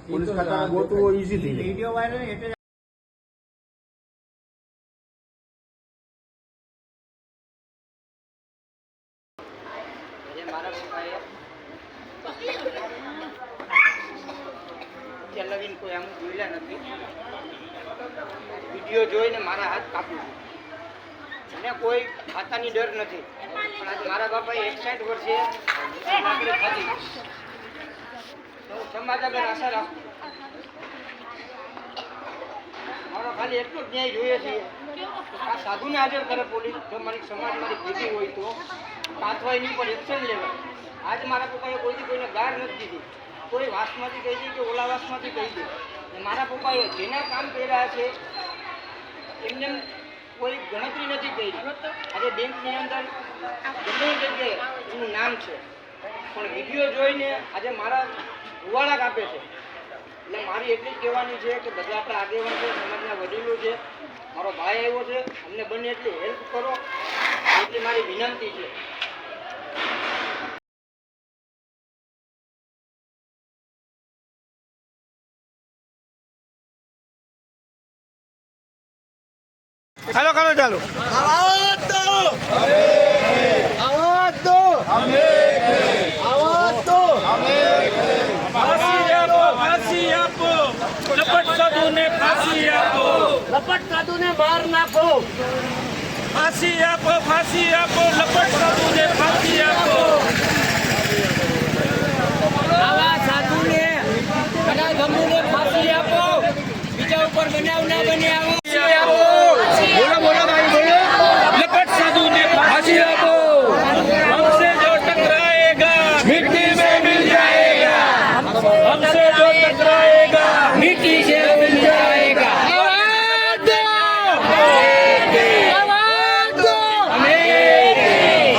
પોલીસ ખાતાનું ગોતવું ઈઝી થઈ જાય. મારા પપ્પાએ ત્યાં લગીને કોઈ આમ જોયેલા નથી. વિડીયો જોઈને મારા હાથ કાપી દીધા. મને કોઈ ખાતાની ડર નથી, પણ આજે મારા બાપાએ 61 વર્ષે નોકરી ખાધી. હું સમાજ આગળ આશા રાખું. મારો ખાલી એટલો જ ન્યાય જોઈએ છે આ સાધુને હાજર કરે પોલીસ. જો મારી સમાજ મારી ભેગી હોય તો કાથવાઈની પર એક્શન લેવાય. આજ મારા પપ્પાએ કોઈથી કોઈને ગાળ નથી દીધી. કોઈ વાસમાંથી કહી દે કે ઓલા વાસમાંથી કહી દે. મારા પપ્પાએ જેના કામ કર્યા છે એમને કોઈ ગણતરી નથી કરી. આજે બેંકની અંદર ગમે જગ્યાએ એનું નામ છે, પણ વિડીયો જોઈને આજે મારા રૂવાડા કાપે છે. એટલે મારી એટલી જ કહેવાની છે કે બધા આપણા આગેવાન છે, સમાજના વડીલો છે, મારો ભાઈ આવ્યો છે, અમને બને એટલી હેલ્પ કરો એટલી મારી વિનંતી છે. હાલો કરો ચાલુ. આવાજ દો. લપટ સાધુને ફાંસી આપો, લપટ સાધુને માર નાખો. ફાંસી આપો, ફાંસી આપો, લપટ સાધુને ફાંસી આપો. આવા સાધુને બધા ગમુને ફાંસી આપો. બીજા ઉપર બનાવ ના બને આવો. બોલો બોલો ભાઈ બોલો. લપટ સાધુને ફાંસી આપો. हमसे जो टकराएगा मिट्टी में मिल जाएगा, हमसे जो टकराएगा मिट्टी से मिल जाएगा. आवाज दो, आवाज दो.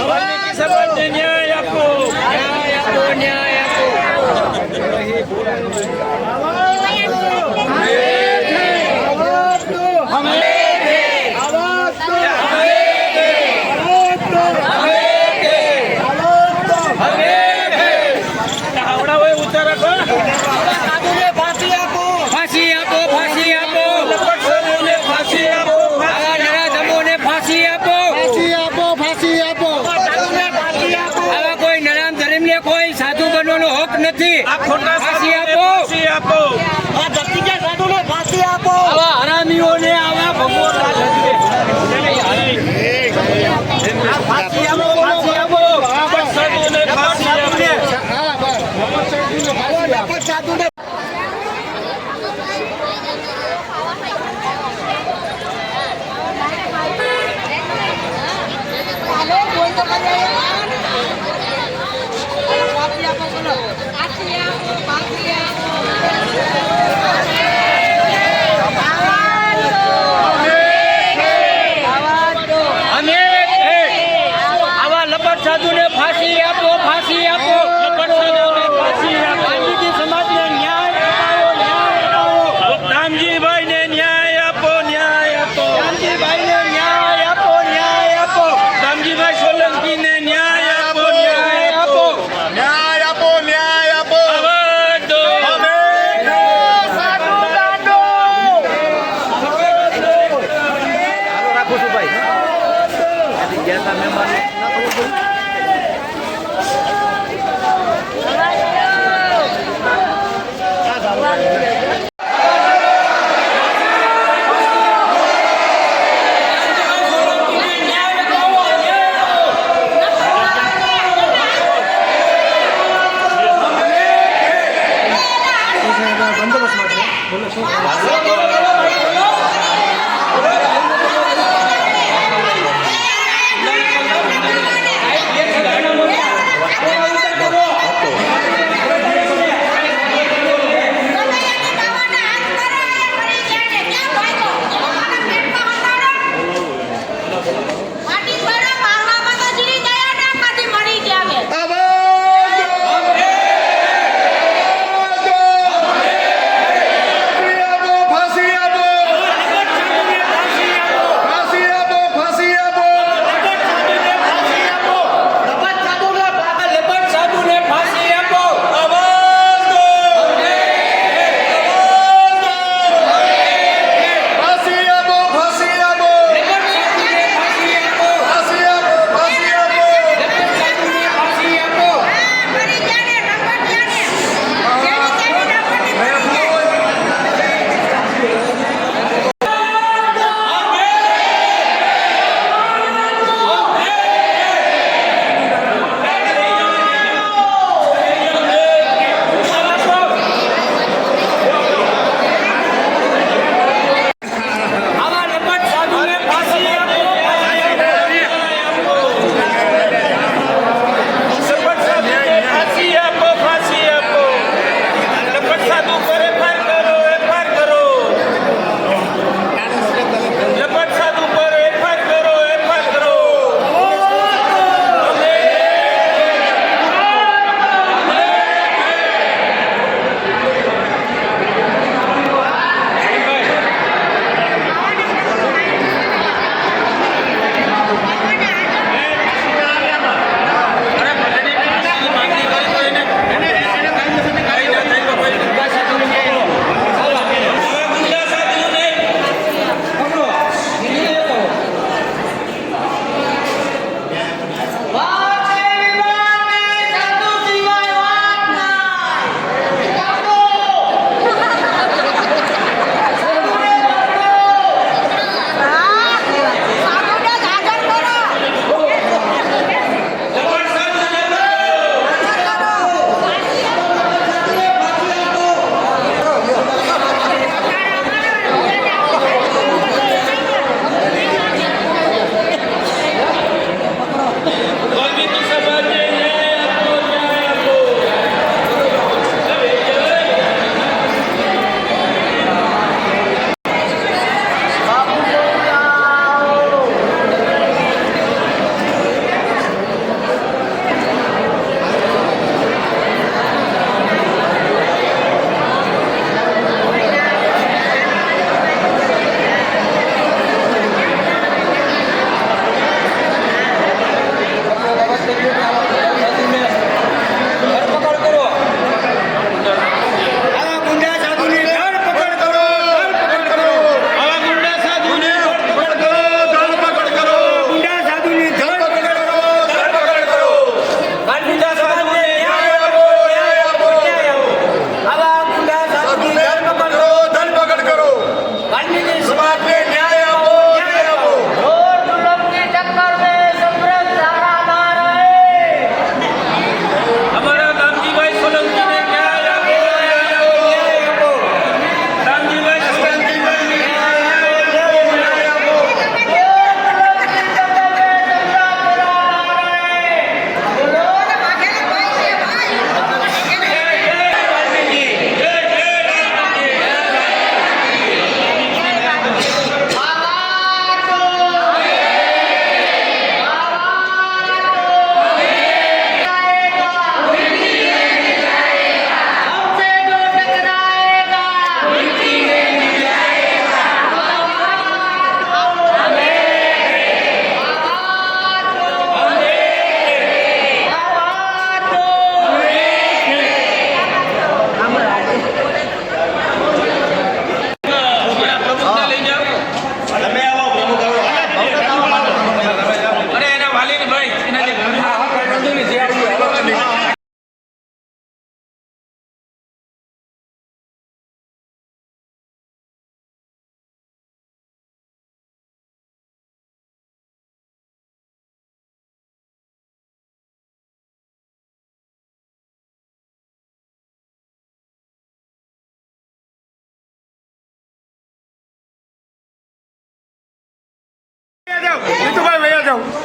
वाल्मीकि समाजने न्याय आपो. न्याय आपो, न्याय आपो. આવડા હોય ઊંચા રાખો. સાધુને ફાંસી આપો. ફાંસી આપો, ફાંસી આપો. લપટ સાધુને ફાંસી આપો. આવા નરાધમોને ફાંસી આપો. ફાંસી આપો, ફાંસી આપો. સાધુને ફાંસી આપો. આવા કોઈ નરામ ધર્મને કોઈ સાધુ બનવાનો હક નથી. આ ખોટા ફાંસી સાધુને આપો. ફાંસી આપો. આ ધરતીના સાધુને ફાંસી આપો. આવા હરામીઓને આવા ભગવાન ફાંસી આપો, ફાંસી આપો. લપટ સાધુને ફાંસી આપો. સાધુને આવા લપટ સાધુને ફાંસી આપો, ફાંસી આપો. લપટ સાધુને ફાંસી આપો. વાલ્મીકી સમાજને ન્યાય અપાવો, ન્યાય અપાવો. રામજીભાઈને ન્યાય આપો, ન્યાય આપો. રામજીભાઈને ન્યાય આપો, ન્યાય આપો. રામજીભાઈ સોલંકીને ન્યાય આપો, ન્યાય આપો. ન્યાય આપો, ન્યાય આપો. આવાજ દો. રાખું છું ભાઈ. ગયા હતા મહેમાન. ફાંસી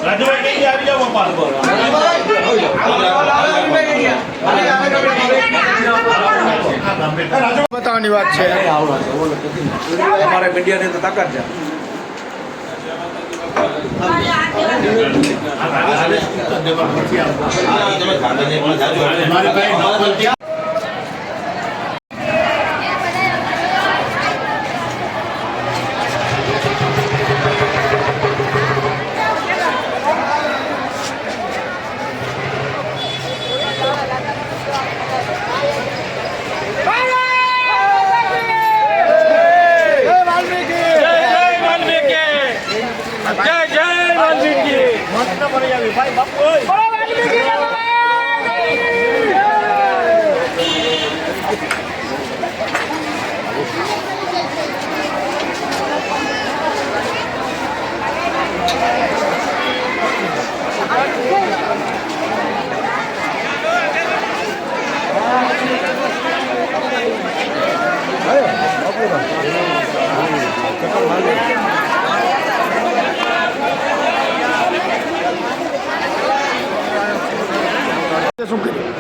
રાજુભાઈ કઈ આવી જાવ બતાવવાની વાત છે. અમારે મીડિયાની તો તાકાત છે. જય જય વાલ્મીકી. શું કર્યું?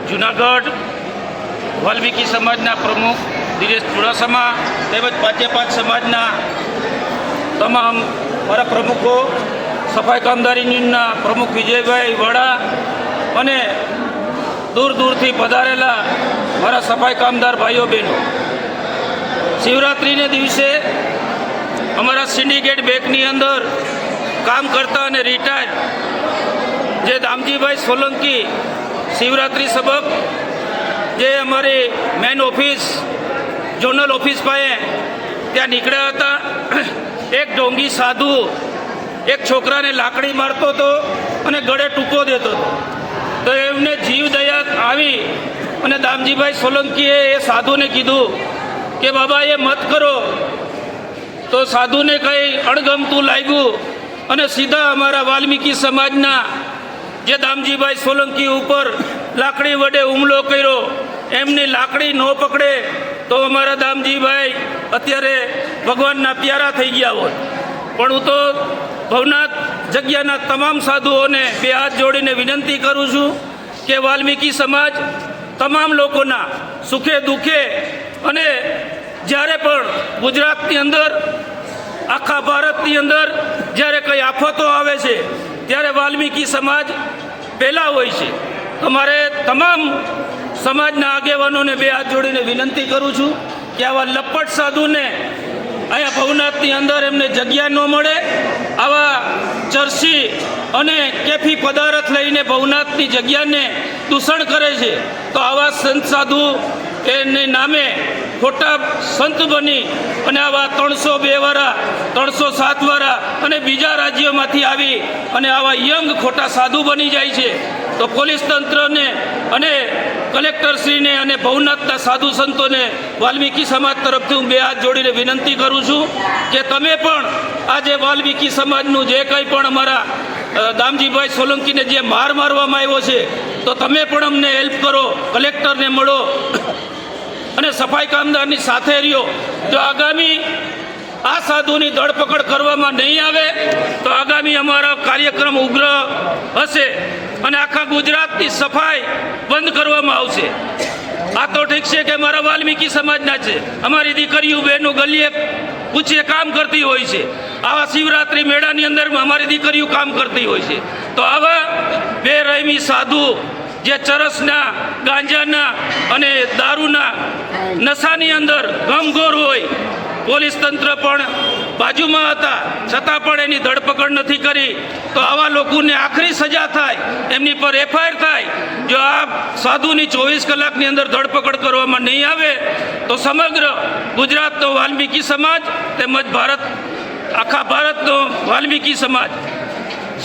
જુનાગઢ વાલ્મીકી સમાજના પ્રમુખ દિનેશ ચુડાસમા તેમજ પાંચે સમાજના તમામ મારા પ્રમુખો, સફાઈ કામદારી યુનિયનના પ્રમુખ વિજયભાઈ વાડા અને દૂર દૂરથી પધારેલા મારા સફાઈ કામદાર ભાઈઓ બહેનો, શિવરાત્રિને દિવસે અમારા સિન્ડિકેટ બેંકની અંદર કામ કરતા અને રિટાયર જે દામજીભાઈ સોલંકી શિવરાત્રિ સબબ જે અમારી મેન ઓફિસ ઝોનલ ઓફિસ પાસે ત્યાં નીકળ્યા હતા. એક ઢોંગી સાધુ એક છોકરાને લાકડી મારતો હતો અને ગળે ટૂંકો દેતો હતો. તો એમને જીવ દયા આવી અને દામજીભાઈ સોલંકીએ એ સાધુને કીધું કે બાબા એ મત કરો. તો સાધુને કંઈ અણગમતું લાગ્યું અને સીધા અમારા વાલ્મીકી સમાજના જે દામજીભાઈ સોલંકી ઉપર લાકડી વડે હુમલો કર્યો. એમની લાકડી ન પકડે તો અમારા દામજીભાઈ અત્યારે ભગવાનના પ્યારા થઈ ગયા હોત. પણ હું તો ભવનાથ જગ્યાના તમામ સાધુઓને બે હાથ જોડીને વિનંતી કરું છું કે વાલ્મીકી સમાજ તમામ લોકોના સુખે દુઃખે અને જ્યારે પણ ગુજરાતની અંદર આખા ભારતની અંદર જ્યારે કંઈ આફતો આવે છે ત્યારે વાલ્મીકી સમાજ પહેલાં હોય છે. તો મારે તમામ સમાજના આગેવાનોને બે હાથ જોડીને વિનંતી કરું છું કે આવા લપટ સાધુને અહીંયા ભવનાથની અંદર એમને જગ્યા ન મળે. આવા ચરસી અને કેફી પદાર્થ લઈને ભવનાથની જગ્યાને દૂષણ કરે છે. તો આવા સંત સાધુ એને નામે ખોટા સંત બની અને આવા 302 વાળા 307 વાળા અને બીજા રાજ્યોમાંથી આવી અને આવા યંગ ખોટા સાધુ બની જાય છે. તો પોલીસ તંત્રને અને કલેક્ટરશ્રીને અને ભવનાથના સાધુ સંતોને વાલ્મીકી સમાજ તરફથી હું બે હાથ જોડીને વિનંતી કરું છું કે તમે પણ આજે વાલ્મીકી સમાજનું જે કંઈ પણ અમારા દામજીભાઈ સોલંકીને જે મારવામાં આવ્યો છે તો તમે પણ અમને હેલ્પ કરો, કલેક્ટરને મળો અને સફાઈ કામદારની સાથે રહ્યો. જો આગામી આ સાધુની ધરપકડ કરવામાં નહીં આવે તો આગામી અમારો કાર્યક્રમ ઉગ્ર હશે અને આખા ગુજરાતની સફાઈ બંધ કરવામાં આવશે. આ તો ઠીક છે કે મારા વાલ્મીકી સમાજના છે, અમારી દીકરીઓ બહેનો ગલીએ પૂછીએ કામ કરતી હોય છે. આવા શિવરાત્રિ મેળાની અંદર અમારી દીકરીઓ કામ કરતી હોય છે. તો આવા બેરહેમી સાધુ જે ચરસના, ગાંજાના અને દારૂના નશાની અંદર ગમગોર હોય, પોલીસ તંત્ર પણ બાજુમાં હતા છતાં પણ એની ધરપકડ નથી કરી. તો આવા લોકોને આખરી સજા થાય, એમની પર FIR થાય. જો આ સાધુની 24 કલાકની અંદર ધરપકડ કરવામાં નહીં આવે તો સમગ્ર ગુજરાતનો વાલ્મીકી સમાજ તેમજ આખા ભારતનો વાલ્મીકી સમાજ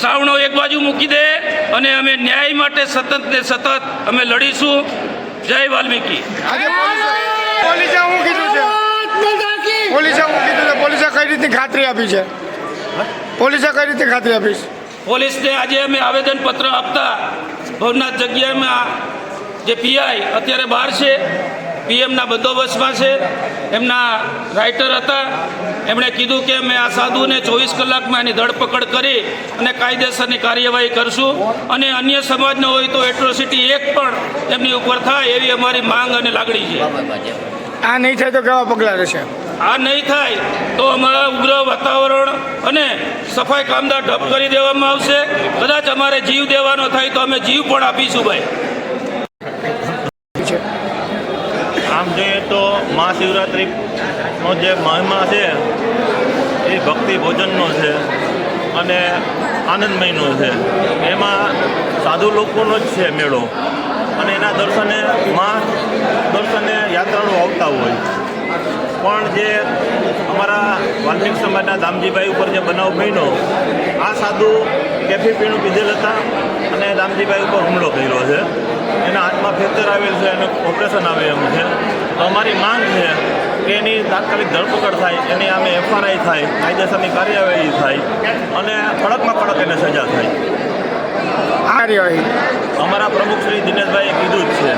સાવણો એક બાજુ મૂકી દે અને અમે ન્યાય માટે સતત ને સતત અમે લડીશું. જય વાલ્મીકી. પોલીસે શું કીધું છે? પોલીસે કઈ રીતની ખાતરી આપી છે? પોલીસે કઈ રીતે ખાતરી આપી છે? પોલીસને આજે અમે આવેદનપત્ર આપતા ભવનાથ જગ્યામાં જે PI અત્યારે બહાર છે, પીએમના બંદોબસ્તમાં છે, એમના રાઇટર હતા. એમણે કીધું કે અમે આ સાધુને 24 કલાકમાં એની ધરપકડ કરી અને કાયદેસરની કાર્યવાહી કરશું અને અન્ય સમાજનો હોય તો એટ્રોસિટી એક પણ એમની ઉપર થાય એવી અમારી માંગ અને લાગણી છે. આ નહીં થાય તો કેવા પગલાં રહેશે? આ નહીં થાય તો અમારા ઉગ્ર વાતાવરણ અને સફાઈ કામદાર ઢબ કરી દેવામાં આવશે. કદાચ અમારે જીવ દેવાનો થાય તો અમે જીવ પણ આપીશું ભાઈ. આમ જોઈએ તો મહાશિવરાત્રિનો જે મહિમા છે એ ભક્તિ ભોજનનો છે અને આનંદમયનો છે. એમાં સાધુ લોકોનો જ છે મેળો અને એના દર્શને યાત્રાળુ આવતા હોય. પણ જે અમારા વાલ્મિક સમાજના દામજીભાઈ ઉપર જે બનાવ બન્યો, આ સાધુ કેફી પીણું પીધેલ હતા અને દામજીભાઈ ઉપર હુમલો કર્યો છે. એના હાથમાં ફ્રેક્ચર આવેલ છે અને ઓપરેશન આવે એમ છે. તો અમારી માંગ છે કે એની તાત્કાલિક ધરપકડ થાય, એની આમે એફઆરઆઈ થાય, કાયદેસરની કાર્યવાહી થાય અને કડકમાં કડક એને સજા થાય. આ કાર્યવાહી અમારા પ્રમુખ શ્રી દિનેશભાઈએ કીધું જ છે